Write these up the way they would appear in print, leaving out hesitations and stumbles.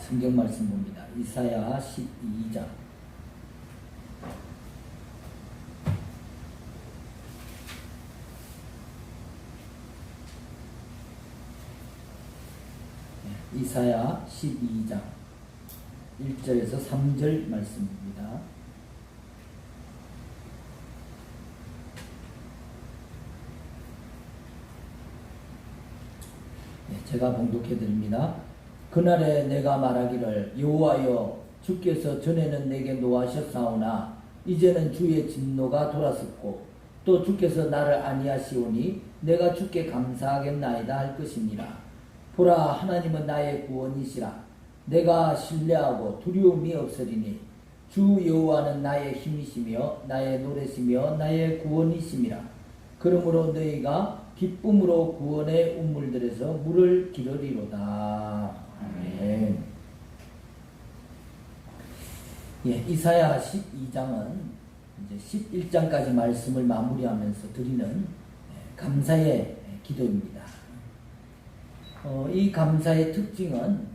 성경 말씀 봅니다. 이사야 12장. 이사야 12장 1절에서 3절 말씀입니다. 제가 봉독해 드립니다. 그날에 내가 말하기를 여호와여 주께서 전에는 내게 노하셨사오나 이제는 주의 진노가 돌아섰고 또 주께서 나를 아니하시오니 내가 주께 감사하겠나이다 할 것이니라. 보라 하나님은 나의 구원이시라. 내가 신뢰하고 두려움이 없으리니 주 여호와는 나의 힘이시며 나의 노래시며 나의 구원이심이라. 그러므로 너희가 기쁨으로 구원의 운물들에서 물을 기르리로다. 아멘. 이사야 12장은 이제 11장까지 말씀을 마무리하면서 드리는 감사의 기도입니다. 이 감사의 특징은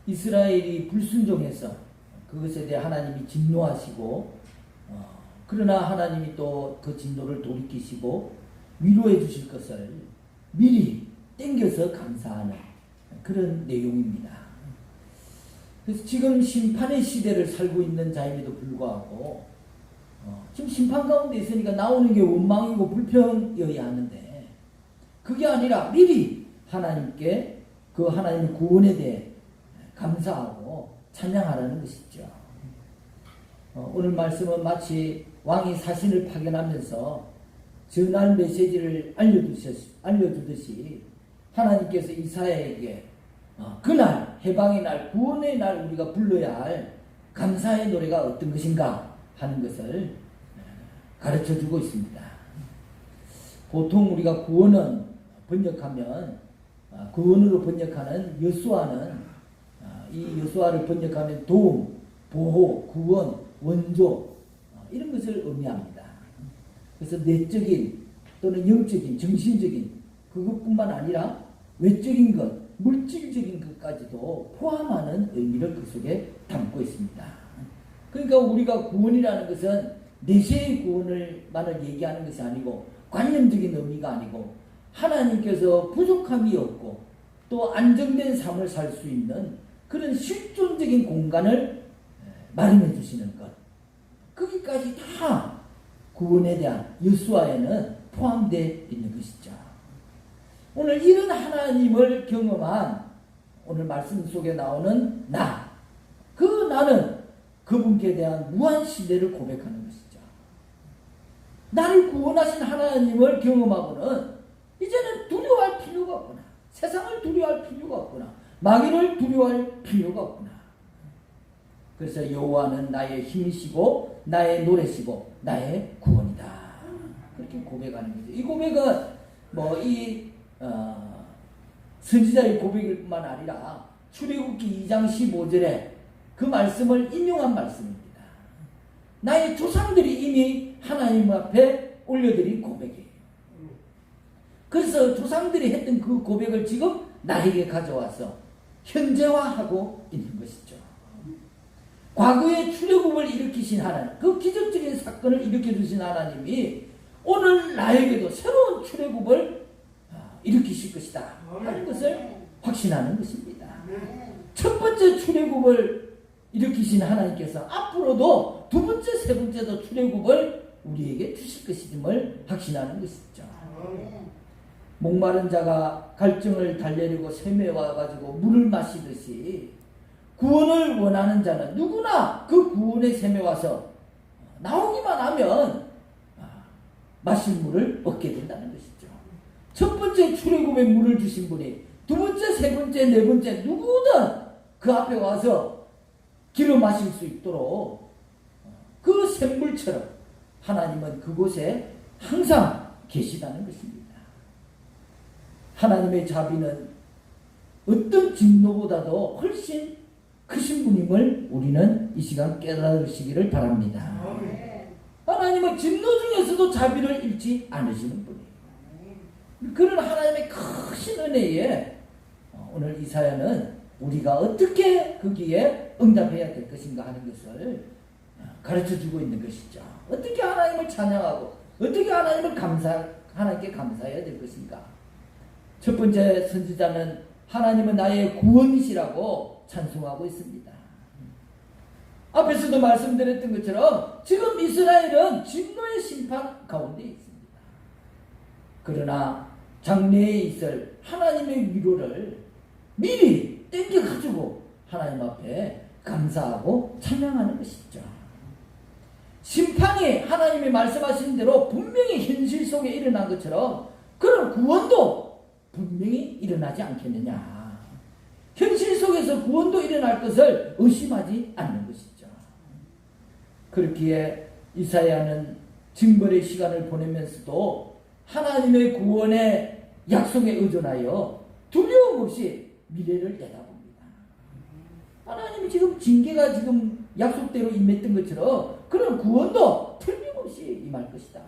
이스라엘이 불순종해서 그것에 대해 하나님이 진노하시고 그러나 하나님이 또 그 진노를 돌이키시고 위로해 주실 것을 미리 땡겨서 감사하는 그런 내용입니다. 그래서 지금 심판의 시대를 살고 있는 자임에도 불구하고 지금 심판 가운데 있으니까 나오는 게 원망이고 불평이어야 하는데 그게 아니라 미리 하나님께 그 하나님의 구원에 대해 감사하고 찬양하라는 것이죠. 오늘 말씀은 마치 왕이 사신을 파견하면서 전할 메시지를 알려주듯이 하나님께서 이사야에게 그날 해방의 날 구원의 날 우리가 불러야 할 감사의 노래가 어떤 것인가 하는 것을 가르쳐주고 있습니다. 보통 우리가 구원은 번역하면 구원으로 번역하는 여수아는 이 여수아를 번역하면 도움, 보호, 구원, 원조 이런 것을 의미합니다. 그래서 내적인 또는 영적인, 정신적인 그것뿐만 아니라 외적인 것, 물질적인 것까지도 포함하는 의미를 그 속에 담고 있습니다. 그러니까 우리가 구원이라는 것은 내세의 구원을만을 얘기하는 것이 아니고 관념적인 의미가 아니고 하나님께서 부족함이 없고 또 안정된 삶을 살 수 있는 그런 실존적인 공간을 마련해 주시는 것. 거기까지 다 구원에 대한 여수아에는 포함되어 있는 것이죠. 오늘 이런 하나님을 경험한 오늘 말씀 속에 나오는 나. 그 나는 그분께 대한 무한 신뢰를 고백하는 것이죠. 나를 구원하신 하나님을 경험하고는 이제는 두려워할 필요가 없구나. 세상을 두려워할 필요가 없구나. 마귀를 두려워할 필요가 없구나. 그래서 여호와는 나의 힘이시고 나의 노래시고 나의 구원이다. 그렇게 고백하는 거죠. 이 고백은 선지자의 고백일뿐만 아니라 출애굽기 2장 15절에 그 말씀을 인용한 말씀입니다. 나의 조상들이 이미 하나님 앞에 올려드린 고백이에요. 그래서 조상들이 했던 그 고백을 지금 나에게 가져와서 현재화하고 있는 것이죠. 과거에 출애굽을 일으키신 하나님, 그 기적적인 사건을 일으켜주신 하나님이 오늘 나에게도 새로운 출애굽을 일으키실 것이다 하는 것을 확신하는 것입니다. 첫 번째 출애굽을 일으키신 하나님께서 앞으로도 두 번째, 세 번째도 출애굽을 우리에게 주실 것임을 확신하는 것이죠. 목마른 자가 갈증을 달래려고 샘에 와가지고 물을 마시듯이 구원을 원하는 자는 누구나 그 구원의 샘에 와서 나오기만 하면 마실 물을 얻게 된다는 것이죠. 첫 번째 출애굽의 물을 주신 분이 두 번째, 세 번째, 네 번째 누구든 그 앞에 와서 길어 마실 수 있도록 그 샘물처럼 하나님은 그곳에 항상 계시다는 것입니다. 하나님의 자비는 어떤 진노보다도 훨씬 크신 분임을 우리는 이 시간 깨달으시기를 바랍니다. 하나님은 진노 중에서도 자비를 잃지 않으시는 분이에요. 그런 하나님의 크신 은혜에 오늘 이사야는 우리가 어떻게 거기에 응답해야 될 것인가 하는 것을 가르쳐주고 있는 것이죠. 어떻게 하나님을 찬양하고 어떻게 하나님께 감사해야 될 것인가. 첫 번째 선지자는 하나님은 나의 구원이시라고 찬송하고 있습니다. 앞에서도 말씀드렸던 것처럼 지금 이스라엘은 진노의 심판 가운데 있습니다. 그러나 장래에 있을 하나님의 위로를 미리 땡겨가지고 하나님 앞에 감사하고 찬양하는 것이죠. 심판이 하나님이 말씀하신 대로 분명히 현실 속에 일어난 것처럼 그런 구원도 분명히 일어나지 않겠느냐. 현실 속에서 구원도 일어날 것을 의심하지 않는 것이죠. 그렇기에 이사야는 징벌의 시간을 보내면서도 하나님의 구원의 약속에 의존하여 두려움 없이 미래를 내다봅니다. 하나님이 지금 징계가 지금 약속대로 임했던 것처럼 그런 구원도 틀림없이 임할 것이다.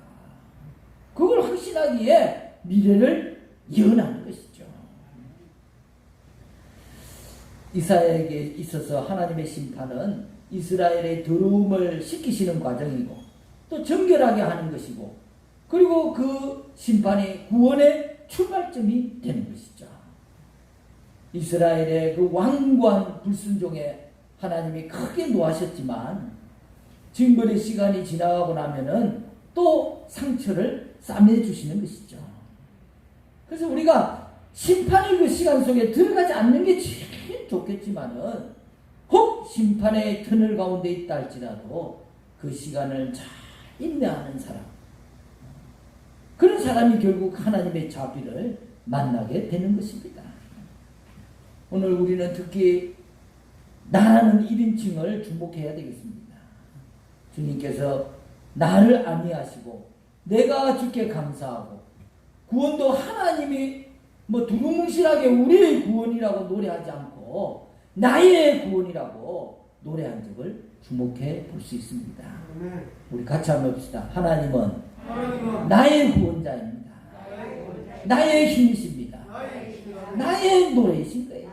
그걸 확신하기에 미래를 예언하는 것이죠. 이사야에게 있어서 하나님의 심판은 이스라엘의 더러움을 씻기시는 과정이고 또 정결하게 하는 것이고 그리고 그 심판이 구원의 출발점이 되는 것이죠. 이스라엘의 그 완고한 불순종에 하나님이 크게 노하셨지만 징벌의 시간이 지나가고 나면은 또 상처를 싸매주시는 것이죠. 그래서 우리가 심판의 그 시간 속에 들어가지 않는 게 제일 좋겠지만은 혹 심판의 터널 가운데 있다 할지라도 그 시간을 잘 인내하는 사람, 그런 사람이 결국 하나님의 자비를 만나게 되는 것입니다. 오늘 우리는 특히 나라는 1인칭을 주목해야 되겠습니다. 주님께서 나를 안위하시고 내가 주께 감사하고 구원도 하나님이 두루뭉실하게 우리의 구원이라고 노래하지 않고 나의 구원이라고 노래한 적을 주목해 볼 수 있습니다. 우리 같이 한번 봅시다. 하나님은 나의 구원자입니다. 나의 힘이십니다. 나의 노래이신 거예요.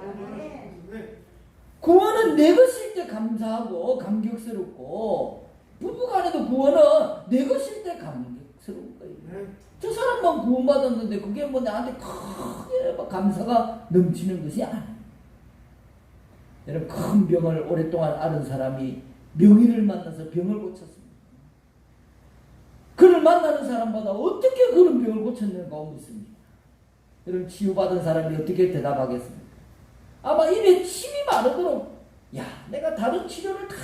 구원은 내 것일 때 감사하고 감격스럽고 부부간에도 구원은 내 것일 때 감격스러운 거예요. 저 사람만 구원받았는데 그게 나한테 크게 감사가 넘치는 것이 아니에요. 여러분 큰 병을 오랫동안 앓은 사람이 명의를 만나서 병을 고쳤습니다. 그를 만나는 사람마다 어떻게 그런 병을 고쳤는가 묻습니다. 여러분 치유받은 사람이 어떻게 대답하겠습니까? 아마 입에 침이 마르도록 내가 다른 치료를 다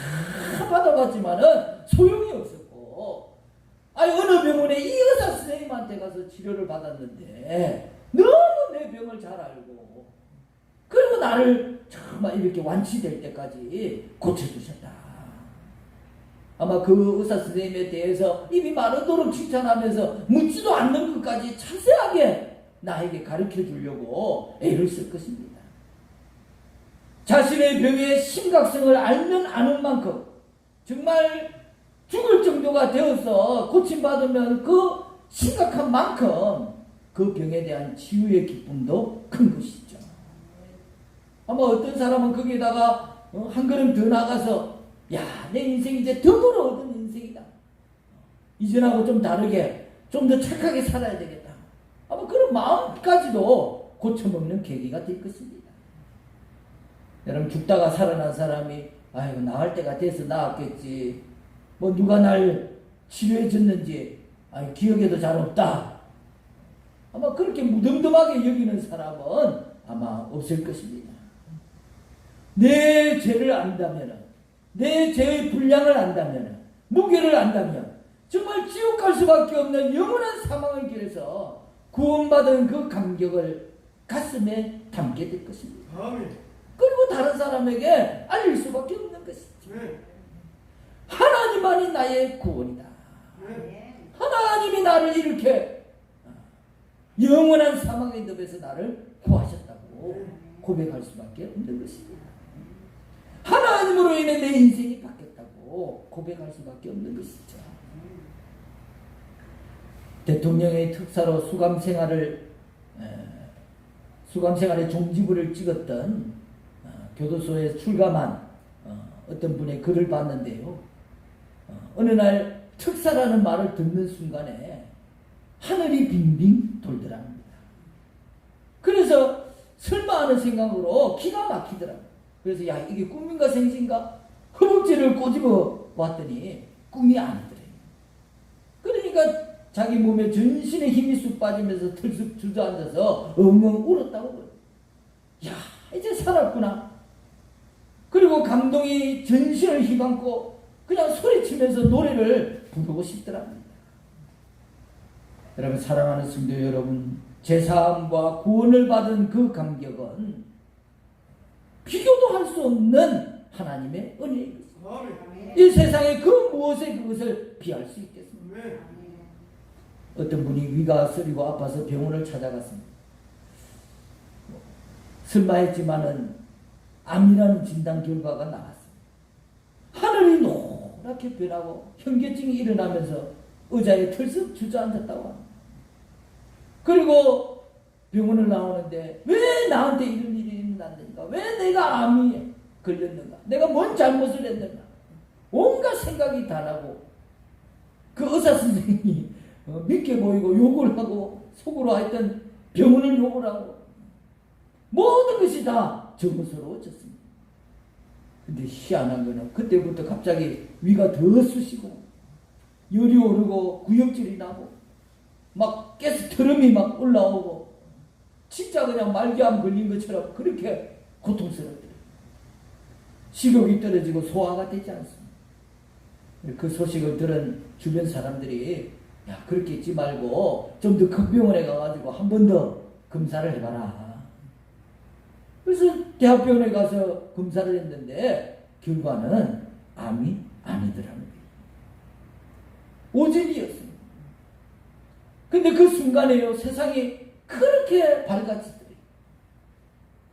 받아봤지만은 소용이 없었고 어느 병원에 이 의사 선생님한테 가서 치료를 받았는데 너무 내 병을 잘 알고 그리고 나를 정말 이렇게 완치될 때까지 고쳐주셨다. 아마 그 의사 선생님에 대해서 입이 마르도록 칭찬하면서 묻지도 않는 것까지 자세하게 나에게 가르쳐 주려고 애를 쓸 것입니다. 자신의 병의 심각성을 알면 아는 만큼 정말 죽을 정도가 되어서 고침받으면 그 심각한 만큼 그 병에 대한 치유의 기쁨도 큰 것이죠. 아마 어떤 사람은 거기에다가 한 걸음 더 나가서 내 인생이 이제 덕으로 얻은 인생이다. 이전하고 좀 다르게 좀 더 착하게 살아야 되겠다. 아마 그런 마음까지도 고쳐먹는 계기가 될 것입니다. 여러분 죽다가 살아난 사람이 나을 때가 돼서 나았겠지. 누가 날 치료해 줬는지 기억에도 잘 없다. 아마 그렇게 무덤덤하게 여기는 사람은 아마 없을 것입니다. 내 죄를 안다면, 내 죄의 분량을 안다면, 무게를 안다면 정말 지옥 갈 수밖에 없는 영원한 사망의 길에서 구원받은 그 감격을 가슴에 담게 될 것입니다. 그리고 다른 사람에게 알릴 수밖에 없는 것이죠. 하나님만이 나의 구원이다. 하나님이 나를 이렇게 영원한 사망의 늪에서 나를 구하셨다고 고백할 수밖에 없는 것입니다. 하나님으로 인해 내 인생이 바뀌었다고 고백할 수밖에 없는 것이죠. 대통령의 특사로 수감생활의 종지부를 찍었던 교도소에 출감한 어떤 분의 글을 봤는데요. 어느 날 특사라는 말을 듣는 순간에 하늘이 빙빙 돌더랍니다. 그래서 설마 하는 생각으로 기가 막히더라고요. 그래서 야, 이게 꿈인가 생신가? 허벅지를 꼬집어 봤더니 꿈이 아니더래요. 그러니까 자기 몸에 전신에 힘이 쑥 빠지면서 들쑥 주저앉아서 엉엉 울었다고. 야, 이제 살았구나. 그리고 감동이 전신을 휘감고 그냥 소리치면서 노래를 부르고 싶더랍니다. 여러분, 사랑하는 성도 여러분, 제사함과 구원을 받은 그 감격은 비교도 할 수 없는 하나님의 은혜입니다. 이 세상에 그 무엇에 그것을 비할 수 있겠습니까? 어떤 분이 위가 쓰리고 아파서 병원을 찾아갔습니다. 설마했지만은 암이라는 진단 결과가 나왔습니다. 하늘이 노랗게 변하고 현기증이 일어나면서 의자에 털썩 주저앉았다고 합니다. 그리고 병원을 나오는데 왜 나한테 이런 일이 일어났는가? 왜 내가 암이 걸렸는가? 내가 뭔 잘못을 했는가? 온갖 생각이 다 나고 그 의사 선생님이 믿게 보이고 욕을 하고 속으로 하여튼 병원을 욕을 하고 모든 것이 다 정서로워졌습니다. 근데 희한한 거는 그때부터 갑자기 위가 더 쑤시고 열이 오르고 구역질이 나고 막 가스트럼이 막 올라오고 진짜 그냥 말기암 걸린 것처럼 그렇게 고통스럽더라고요. 식욕이 떨어지고 소화가 되지 않습니다. 그 소식을 들은 주변 사람들이 야, 그렇게 있지 말고 좀 더 큰 병원에 가가지고 한 번 더 검사를 해봐라. 그래서 대학병원에 가서 검사를 했는데 결과는 암이 아니더랍니다. 오진이었습니다. 근데 그 순간에요, 세상이 그렇게 밝아지더래요.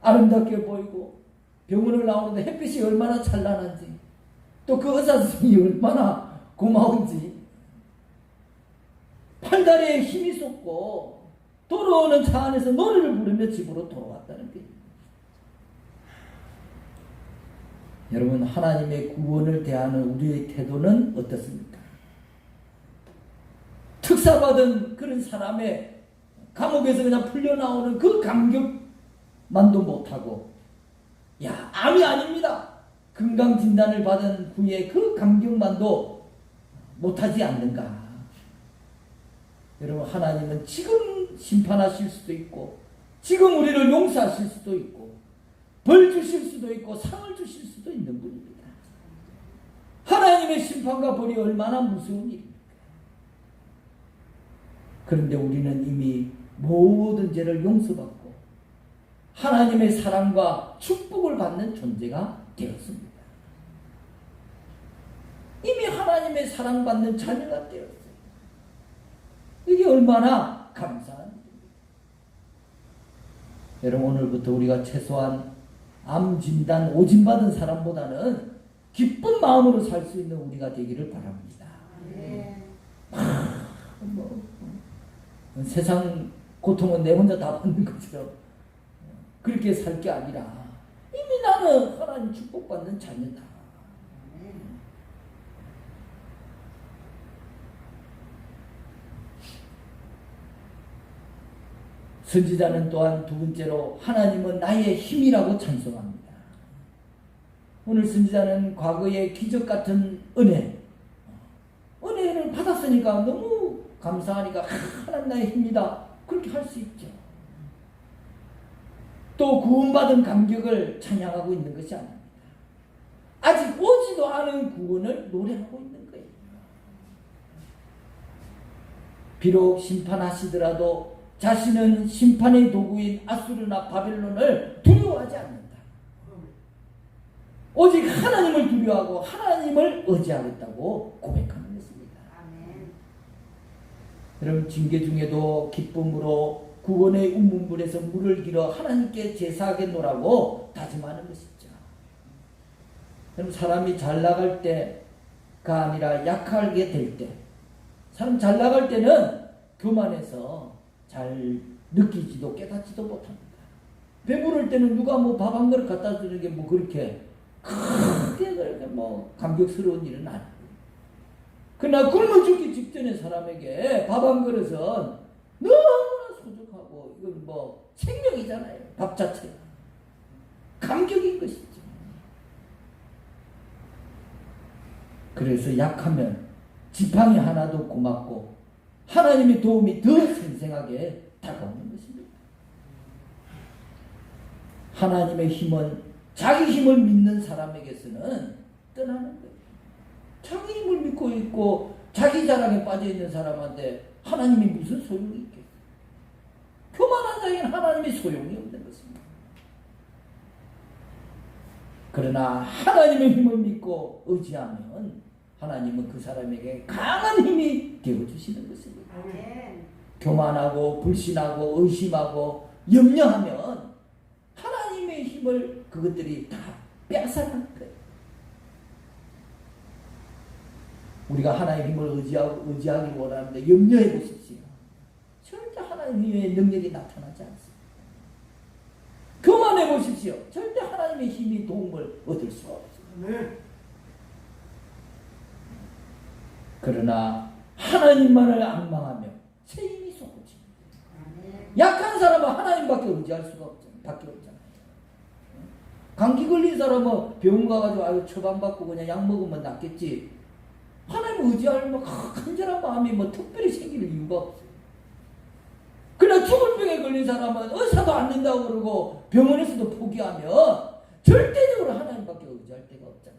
아름답게 보이고 병원을 나오는데 햇빛이 얼마나 찬란한지 또 그 의사 선생님이 얼마나 고마운지 팔다리에 힘이 솟고 돌아오는 차 안에서 노래를 부르며 집으로 돌아왔다는 거예요. 여러분, 하나님의 구원을 대하는 우리의 태도는 어떻습니까? 특사받은 그런 사람의 감옥에서 그냥 풀려나오는 그 감격만도 못하고 야, 암이 아닙니다. 건강진단을 받은 후에 그 감격만도 못하지 않는가? 여러분, 하나님은 지금 심판하실 수도 있고 지금 우리를 용서하실 수도 있고 벌 주실 수도 있고 상을 주실 수도 있는 분입니다. 하나님의 심판과 벌이 얼마나 무서운 일입니까? 그런데 우리는 이미 모든 죄를 용서받고 하나님의 사랑과 축복을 받는 존재가 되었습니다. 이미 하나님의 사랑받는 자녀가 되었어요. 이게 얼마나 감사한 일입니까? 여러분, 오늘부터 우리가 최소한 암 진단 오진받은 사람보다는 기쁜 마음으로 살 수 있는 우리가 되기를 바랍니다. 세상 고통은 내 혼자 다 받는 것처럼 그렇게 살 게 아니라 이미 나는 하나님 축복받는 자녀다. 선지자는 또한 두 번째로 하나님은 나의 힘이라고 찬송합니다. 오늘 선지자는 과거의 기적 같은 은혜를 받았으니까 너무 감사하니까 하나님 나의 힘이다 그렇게 할 수 있죠. 또 구원받은 감격을 찬양하고 있는 것이 아닙니다. 아직 오지도 않은 구원을 노래하고 있는 거예요. 비록 심판하시더라도 자신은 심판의 도구인 아수르나 바벨론을 두려워하지 않는다. 오직 하나님을 두려워하고 하나님을 의지하겠다고 고백하는 것입니다. 아멘. 여러분, 징계 중에도 기쁨으로 구원의 운문불에서 물을 길어 하나님께 제사하겠노라고 다짐하는 것이죠. 여러분, 사람이 잘 나갈 때가 아니라 약하게 될 때, 사람 잘 나갈 때는 교만해서 잘 느끼지도 깨닫지도 못합니다. 배부를 때는 누가 뭐 밥 한 그릇 갖다 주는 게 뭐 그렇게 크게 그렇게 뭐 감격스러운 일은 아니에요. 그러나 굶어 죽기 직전의 사람에게 밥 한 그릇은 너무나 소중하고 이건 뭐 생명이잖아요. 밥 자체가 감격인 것이죠. 그래서 약하면 지팡이 하나도 고맙고 하나님의 도움이 더 생생하게 다가오는 것입니다. 하나님의 힘은 자기 힘을 믿는 사람에게서는 떠나는 거예요. 자기 힘을 믿고 있고 자기 자랑에 빠져있는 사람한테 하나님이 무슨 소용이 있겠어요? 교만한 자에게는 하나님이 소용이 없는 것입니다. 그러나 하나님의 힘을 믿고 의지하면 하나님은 그 사람에게 강한 힘이 되어주시는 것입니다. 교만하고 불신하고 의심하고 염려하면 하나님의 힘을 그것들이 다 빼앗아간 거예요. 우리가 하나님의 힘을 의지하기 원하는데 염려해 보십시오. 절대 하나님의 능력이 나타나지 않습니다. 교만해 보십시오. 절대 하나님의 힘이 도움을 얻을 수가 없습니다. 그러나 하나님만을 앙망하며 새 힘이 솟구칩니다. 약한 사람은 하나님밖에 의지할 수가 없잖아요. 감기 걸린 사람은 병원 가가지고 아유 처방받고 그냥 약 먹으면 낫겠지. 하나님 의지할 뭐 간절한 마음이 뭐 특별히 생길 이유가 없어요. 그러나 죽을 병에 걸린 사람은 의사도 안 된다고 그러고 병원에서도 포기하면 절대적으로 하나님밖에 의지할 데가 없잖아요.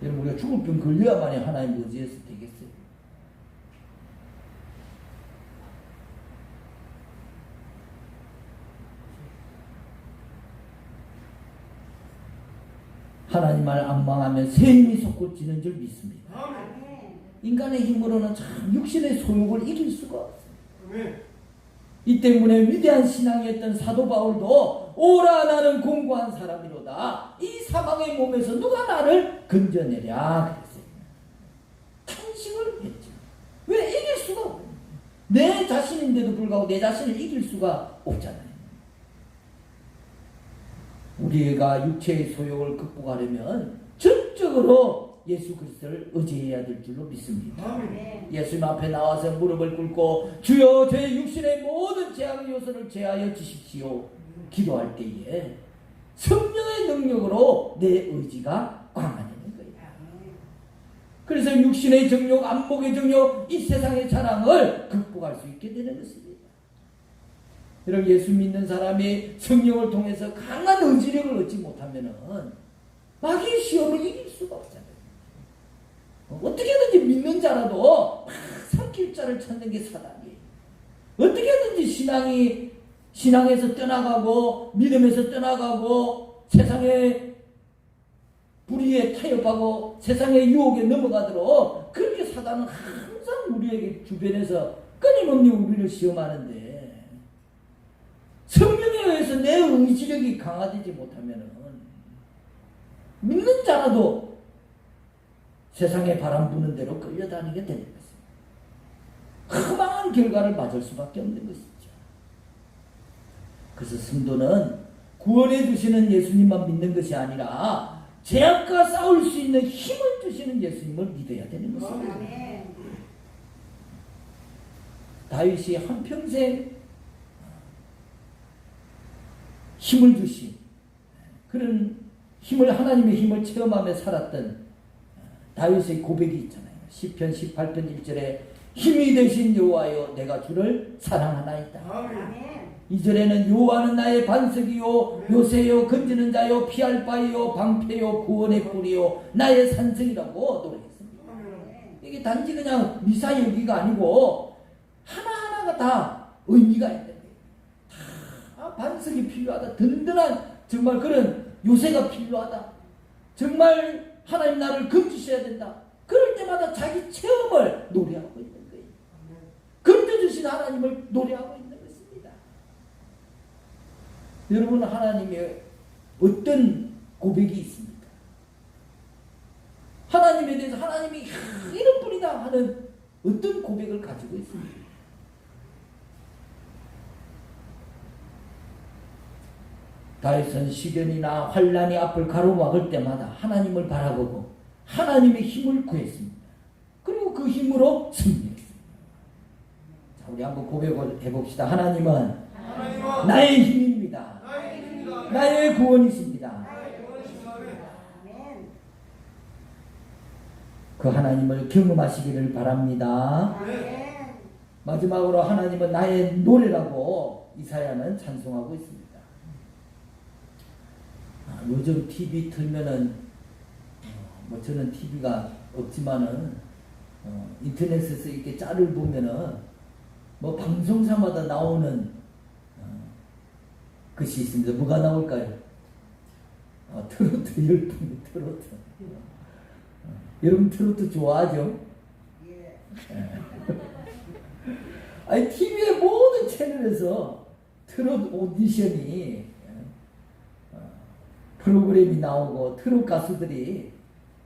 여러분 우리가 죽을 병 걸려야만이 하나님 의지해서 되겠어요. 하나님을 앙망하며 새 힘이 솟구치는 줄 믿습니다. 인간의 힘으로는 참 육신의 소욕을 이길 수가 없어요. 이 때문에 위대한 신앙이었던 사도 바울도 오라 나는 공고한 사람이로다. 이 사망의 몸에서 누가 나를 건져내랴 그랬어요. 탄식을 했죠. 왜 이길 수가 없어요. 내 자신인데도 불구하고 내 자신을 이길 수가 없잖아요. 우리가 육체의 소욕을 극복하려면 전적으로 예수 그리스도를 의지해야 될 줄로 믿습니다. 예수님 앞에 나와서 무릎을 꿇고 주여 제 육신의 모든 죄악의 요소를 제하여 주십시오. 기도할 때에 성령의 능력으로 내 의지가 강화되는 거예요. 그래서 육신의 정욕, 안목의 정욕, 이 세상의 자랑을 극복할 수 있게 되는 것입니다. 여러분 예수 믿는 사람이 성령을 통해서 강한 의지력을 얻지 못하면은 마귀의 시험을 이길 수가 없잖아요. 어떻게든지 믿는 자라도 막 삼킬 자를 찾는 게 사단이에요. 어떻게든지 신앙에서 떠나가고 믿음에서 떠나가고 세상의 불의에 타협하고 세상의 유혹에 넘어가도록 그렇게 사단은 항상 우리에게 주변에서 끊임없이 우리를 시험하는데 성령에 의해서 내 의지력이 강화되지 못하면 믿는 자라도 세상에 바람 부는 대로 끌려다니게 되는 것입니다. 허망한 결과를 맞을 수밖에 없는 것이죠. 그래서 성도는 구원해 주시는 예수님만 믿는 것이 아니라 죄악과 싸울 수 있는 힘을 주시는 예수님을 믿어야 되는 것입니다. 다윗이 한평생 힘을 주신 그런 힘을 하나님의 힘을 체험하며 살았던 다윗의 고백이 있잖아요. 시편 18편 1절에 힘이 되신 여호와여 내가 주를 사랑하나이다. 2절에는 여호와는 나의 반석이요 요새요 건지는 자요 피할 바요 방패요 구원의 뿌리요 나의 산성이라고 노래했습니다. 이게 단지 그냥 미사여기가 아니고 하나하나가 다 의미가 있는 거예요. 다 반석이 필요하다. 든든한 정말 그런 요새가 필요하다. 정말 하나님 나를 건지셔야 된다. 그럴 때마다 자기 체험을 노래하고 있는 거예요. 건져주신 하나님을 노래하고 있는 것입니다. 여러분 하나님의 어떤 고백이 있습니까? 하나님에 대해서 하나님이 이런 분이다 하는 어떤 고백을 가지고 있습니까? 다윗은 시련이나 환란이 앞을 가로막을 때마다 하나님을 바라보고 하나님의 힘을 구했습니다. 그리고 그 힘으로 승리했습니다. 자, 우리 한번 고백을 해봅시다. 하나님은 나의 힘입니다. 나의 구원이십니다. 그 하나님을 경험하시기를 바랍니다. 마지막으로 하나님은 나의 노래라고 이사야는 찬송하고 있습니다. 요즘 TV 틀면은 뭐 저는 TV가 없지만은 인터넷에서 이렇게 짤을 보면은 뭐 방송사마다 나오는 것이 있습니다. 뭐가 나올까요? 트로트 열풍 트로트. 여러분 트로트 좋아하죠? 예. 아니 TV의 모든 채널에서 트로트 오디션이 프로그램이 나오고 트로트 가수들이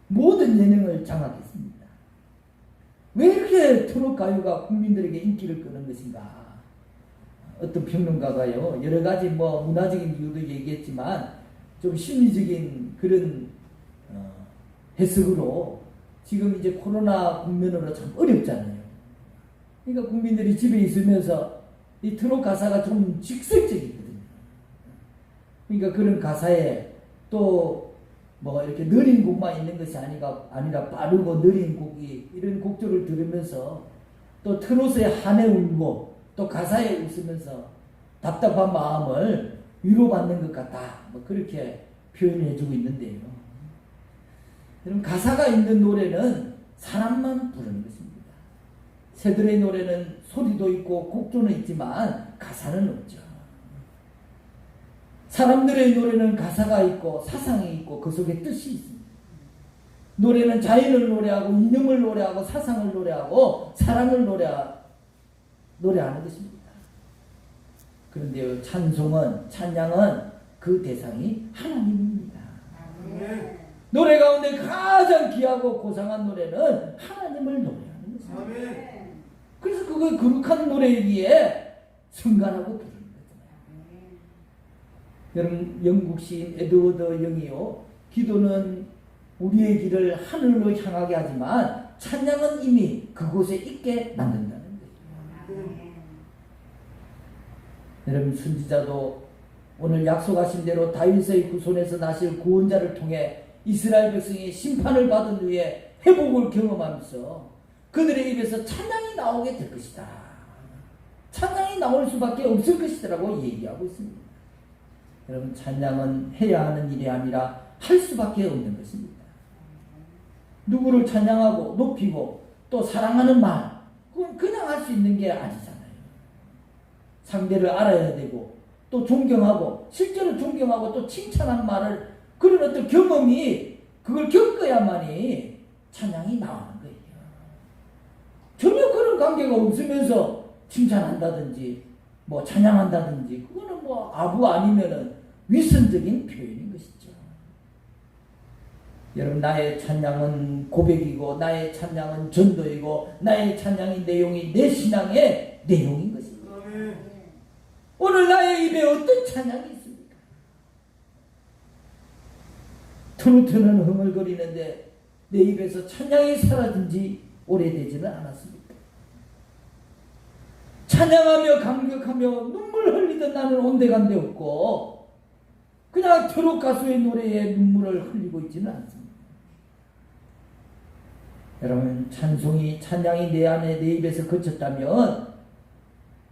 모든 예능을 장악했습니다. 왜 이렇게 트로트 가요가 국민들에게 인기를 끄는 것인가? 어떤 평론가가요 여러 가지 뭐 문화적인 이유도 얘기했지만 좀 심리적인 그런 해석으로 지금 이제 코로나 국면으로 참 어렵잖아요. 그러니까 국민들이 집에 있으면서 이 트로트 가사가 좀 직설적이거든요. 그러니까 그런 가사에 또 뭐 이렇게 느린 곡만 있는 것이 아니라 빠르고 느린 곡이 이런 곡들을 들으면서 또 트로트에 한해 울고 또 가사에 웃으면서 답답한 마음을 위로받는 것 같다. 뭐 그렇게 표현해주고 있는데요. 여러분 가사가 있는 노래는 사람만 부르는 것입니다. 새들의 노래는 소리도 있고 곡조는 있지만 가사는 없죠. 사람들의 노래는 가사가 있고 사상이 있고 그 속에 뜻이 있습니다. 노래는 자연을 노래하고 이념을 노래하고 사상을 노래하고 사랑을 노래하는 것입니다. 그런데 찬양은 그 대상이 하나님입니다. 노래 가운데 가장 귀하고 고상한 노래는 하나님을 노래하는 것입니다. 그래서 그거 거룩한 노래이기에 성가라고 부르는 거잖아요. 여러분 영국 시인 에드워드 영이요 기도는 우리의 길을 하늘로 향하게 하지만 찬양은 이미 그곳에 있게 만든다는 거예요. 여러분 선지자도 오늘 약속하신 대로 다윗의 후손에서 나실 구원자를 통해 이스라엘 백성이 심판을 받은 후에 회복을 경험하면서 그들의 입에서 찬양이 나오게 될 것이다. 찬양이 나올 수밖에 없을 것이라고 얘기하고 있습니다. 여러분 찬양은 해야 하는 일이 아니라 할 수밖에 없는 것입니다. 누구를 찬양하고 높이고 또 사랑하는 말 그건 그냥 할 수 있는 게 아니잖아요. 상대를 알아야 되고 또 존경하고 실제로 존경하고 또 칭찬하는 말을 그런 어떤 경험이 그걸 겪어야만이 찬양이 나오는 거예요. 전혀 그런 관계가 없으면서 칭찬한다든지 뭐 찬양한다든지 그거는 뭐 아부 아니면은 위선적인 표현인 것이죠. 여러분 나의 찬양은 고백이고 나의 찬양은 전도이고 나의 찬양의 내용이 내 신앙의 내용인 것입니다. 오늘 나의 입에 어떤 찬양이 있습니까? 트로트는 흥얼거리는데 내 입에서 찬양이 사라진 지 오래되지는 않았습니다. 찬양하며 감격하며 눈물 흘리던 나는 온데간데 없고 그냥 트로트 가수의 노래에 눈물을 흘리고 있지는 않습니다. 여러분 찬양이 내 안에 내 입에서 거쳤다면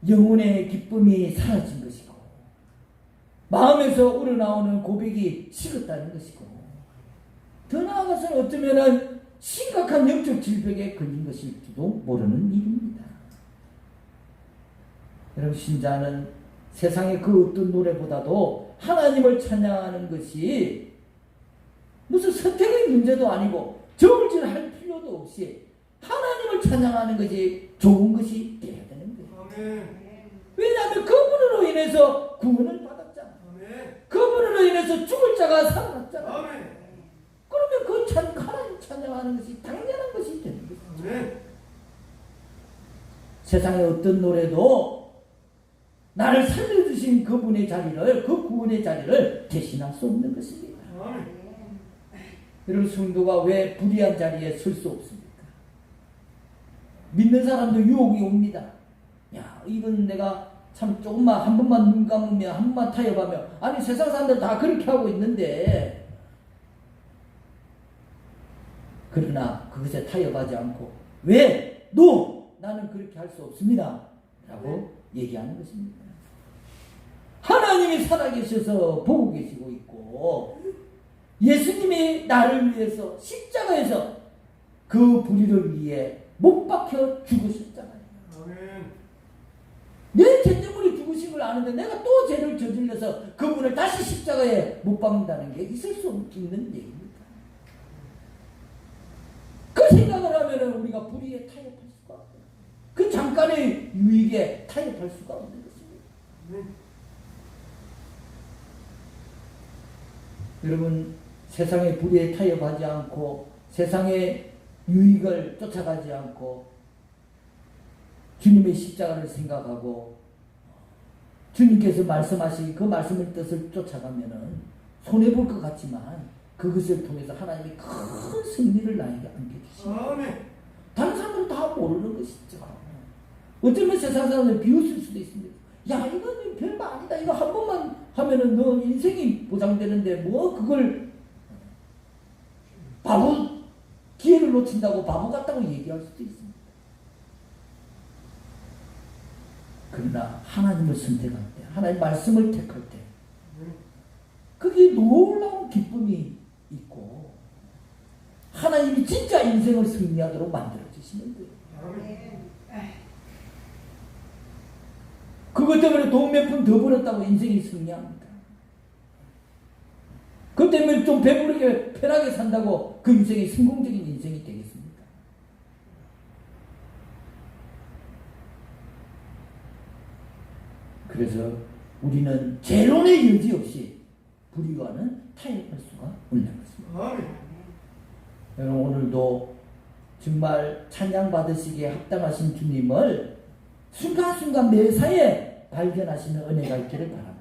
영혼의 기쁨이 사라진 것이고 마음에서 우러나오는 고백이 식었다는 것이고 더 나아가서는 어쩌면 심각한 영적 질병에 걸린 것일지도 모르는 일입니다. 여러분 신자는 세상의 그 어떤 노래보다도 하나님을 찬양하는 것이 무슨 선택의 문제도 아니고 저울질할 필요도 없이 하나님을 찬양하는 것이 좋은 것이 되어야 되는 거예요. 왜냐하면 그분으로 인해서 구원을 받았잖아. 그분으로 인해서 죽을 자가 살아났잖아. 그러면 그 하나님 찬양하는 것이 당연한 것이 되는 거죠. 세상의 어떤 노래도 나를 살려주신 그분의 자리를, 그 구원의 자리를 대신할 수 없는 것입니다. 여러분, 성도가 왜 불의한 자리에 설 수 없습니까? 믿는 사람도 유혹이 옵니다. 야, 이건 내가 참 조금만, 한 번만 눈 감으면, 한 번만 타협하면, 아니 세상 사람들 다 그렇게 하고 있는데, 그러나 그것에 타협하지 않고, 왜? 나는 그렇게 할 수 없습니다 라고 얘기하는 것입니다. 하나님이 살아계셔서 보고 계시고 있고, 예수님이 나를 위해서 십자가에서 그 불의를 위해 못 박혀 죽으셨잖아요. 내 죄 때문에 죽으신 걸 아는데 내가 또 죄를 저질러서 그분을 다시 십자가에 못 박는다는 게 있을 수 있는 얘기입니다. 그 생각을 하면 우리가 불의에 타협할 수가 없어요. 그 잠깐의 유익에 타협할 수가 없는 것입니다. 여러분, 세상의 불의에 타협하지 않고 세상의 유익을 쫓아가지 않고 주님의 십자가를 생각하고 주님께서 말씀하신 그 말씀의 뜻을 쫓아가면은 손해볼 것 같지만 그것을 통해서 하나님이 큰 승리를 나에게 안겨주십니다. 다른 사람들은 다 모르는 것이죠. 어쩌면 세상 사람들은 비웃을 수도 있습니다. 야, 이거는 별거 아니다. 이거 한 번만 하면은 너 인생이 보장되는데 뭐 그걸 기회를 놓친다고 바보 같다고 얘기할 수도 있습니다. 그러나 하나님을 선택할 때, 하나님 말씀을 택할 때, 그게 놀라운 기쁨이 있고, 하나님이 진짜 인생을 승리하도록 만들어주시는 거예요. 그것 때문에 돈 몇 푼 더 벌었다고 인생이 승리합니다. 그것 때문에 좀 배부르게 편하게 산다고 그 인생이 성공적인 인생이 되겠습니까? 그래서 우리는 재론의 여지 없이 불의와는 타협할 수가 없는 것입니다. 여러분, 오늘도 정말 찬양 받으시기에 합당하신 주님을 순간순간 매사에 발견하시는 은혜가 있기를 바랍니다.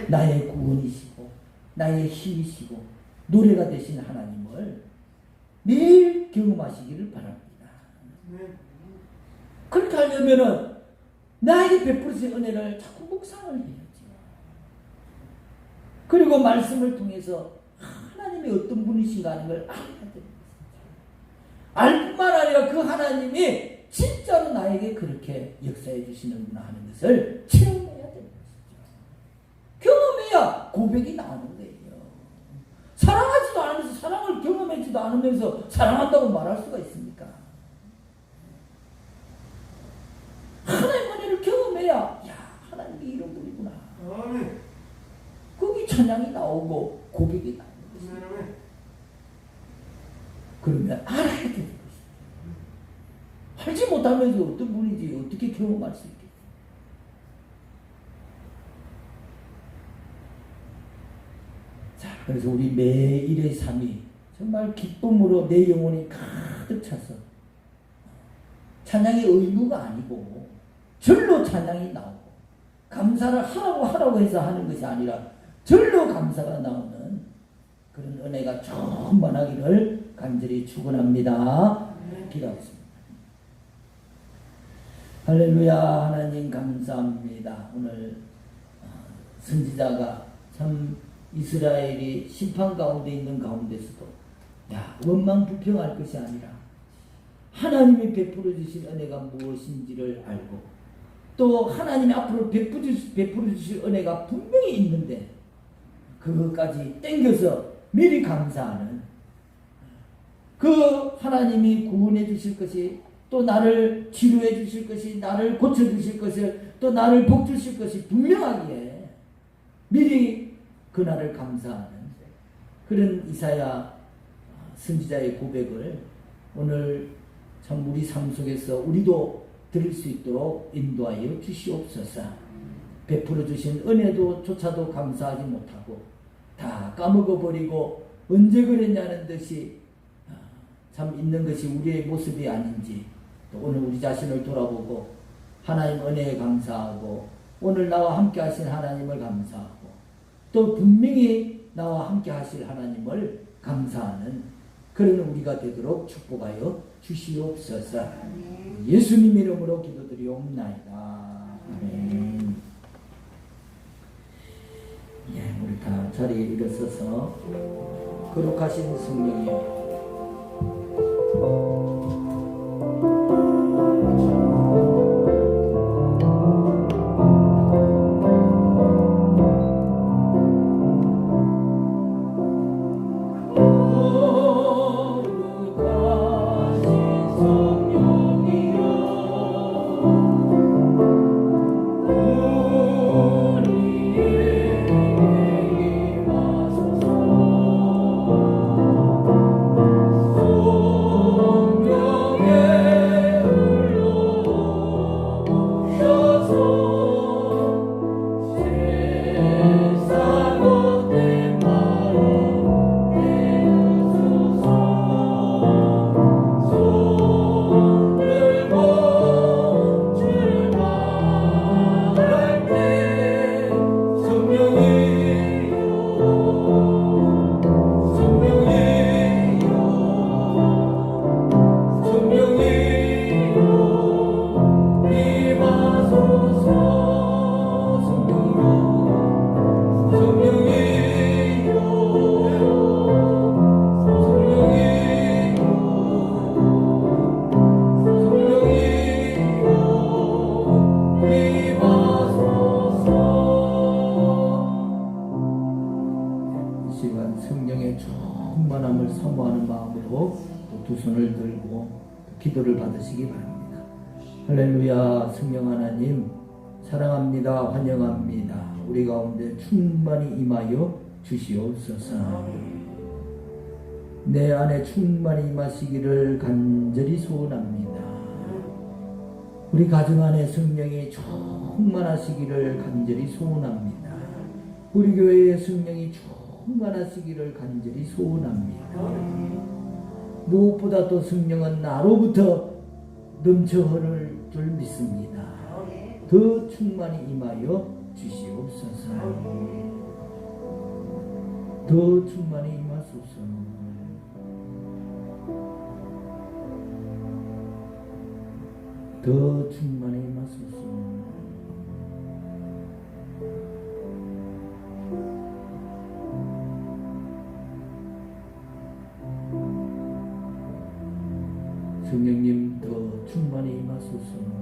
나의 구원이시고 나의 힘이시고 노래가 되신 하나님을 매일 경험하시기를 바랍니다. 그렇게 하려면은 나에게 베풀으신 은혜를 자꾸 묵상을 해야죠. 그리고 말씀을 통해서 하나님이 어떤 분이신가 하는 걸 알아야 됩니다. 알 뿐만 아니라 그 하나님이 진짜로 나에게 그렇게 역사해 주시는구나 하는 것을 체험해야 되는 것이죠. 경험해야 고백이 나오는 거예요. 사랑하지도 않으면서 사랑을 경험하지도 않으면서 사랑한다고 말할 수가 있습니까? 하나님의 은혜를 경험해야, 야, 하나님이 이런 분이구나. 거기 찬양이 나오고 고백이 나오는 것입니다. 그러면 알아야 되는 것입니다. 알지 못하면서 어떤 분인지 어떻게 경험할 수 있겠어요? 자, 그래서 우리 매일의 삶이 정말 기쁨으로 내 영혼이 가득 차서 찬양이 의무가 아니고 절로 찬양이 나오고 감사를 하라고 해서 하는 것이 아니라 절로 감사가 나오는 그런 은혜가 충만하기를 간절히 축원합니다. 기도하겠습니다. 할렐루야. 하나님 감사합니다. 오늘 선지자가 참 이스라엘이 심판 가운데 있는 가운데서도 원망 불평할 것이 아니라 하나님이 베풀어 주신 은혜가 무엇인지를 알고 또 하나님이 앞으로 베풀어 주실 은혜가 분명히 있는데 그것까지 땡겨서 미리 감사하는 그 하나님이 구원해 주실 것이 또 나를 치료해 주실 것이 나를 고쳐 주실 것을 또 나를 복 주실 것이 분명하기에 미리 그날을 감사하는 그런 이사야 선지자의 고백을 오늘 참 우리 삶 속에서 우리도 들을 수 있도록 인도하여 주시옵소서. 베풀어 주신 은혜도 조차도 감사하지 못하고 다 까먹어버리고 언제 그랬냐는 듯이 참 있는 것이 우리의 모습이 아닌지 또 오늘 우리 자신을 돌아보고 하나님 은혜에 감사하고 오늘 나와 함께 하신 하나님을 감사하고 또 분명히 나와 함께 하실 하나님을 감사하는 그런 우리가 되도록 축복하여 주시옵소서. 예수님 이름으로 기도드리옵나이다. 아멘. 예, 우리 다 자리에 일어서서 거룩하신 성령님 충만함을 사모하는 마음으로 두 손을 들고 기도를 받으시기 바랍니다. 할렐루야. 성령 하나님 사랑합니다. 환영합니다. 우리 가운데 충만히 임하여 주시옵소서. 내 안에 충만히 임하시기를 간절히 소원합니다. 우리 가정 안에 성령이 충만하시기를 간절히 소원합니다. 우리 교회의 성령이 충만하시기를 간절히 소원합니다. 무엇보다도 성령은 나로부터 넘쳐 흐를 줄 믿습니다. 더 충만히 임하여 주시옵소서. 더 충만히 임하소서. 더 충만히 임하소서. 성령님 더 충만히 임하소서.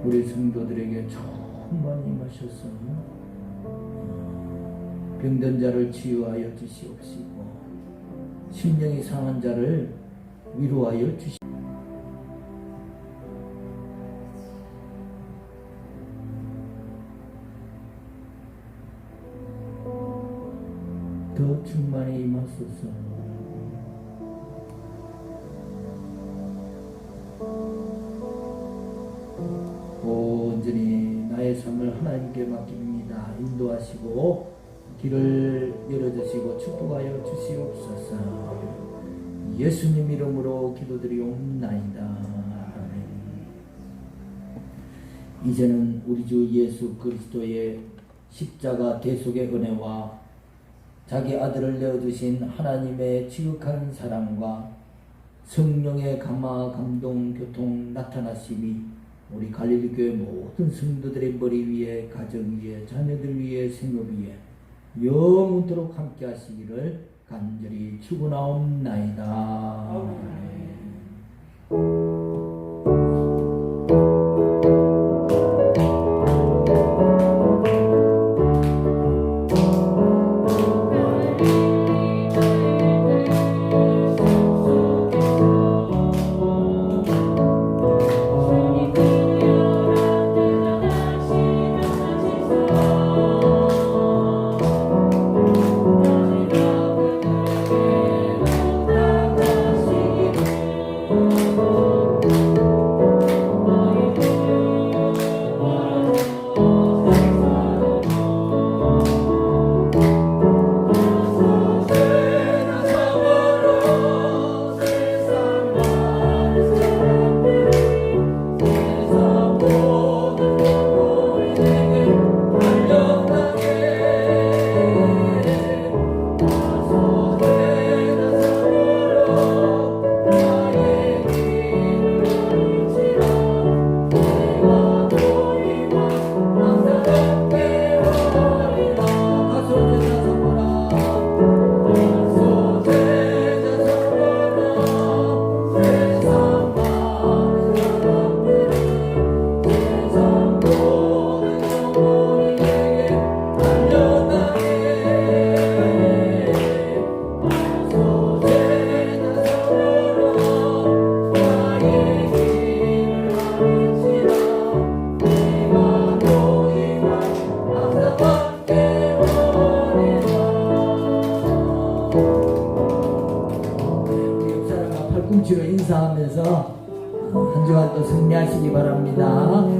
우리 성도들에게 충만히 임하셔서 병든 자를 치유하여 주시옵시고 심령이 상한 자를 위로하여 주시옵시고 더 충만히 임하소서. 온전히 나의 삶을 하나님께 맡깁니다. 인도하시고 길을 열어주시고 축복하여 주시옵소서. 예수님 이름으로 기도드리옵나이다. 이제는 우리 주 예수 그리스도의 십자가 대속의 은혜와 자기 아들을 내어주신 하나님의 지극한 사랑과 성령의 감화 감동 교통 나타나심이 우리 갈릴리 교회 모든 성도들의 머리 위에, 가정 위에, 자녀들 위에, 생업 위에 영원토록 함께 하시기를 간절히 축원하옵나이다. 아멘. Oh 하시기 바랍니다.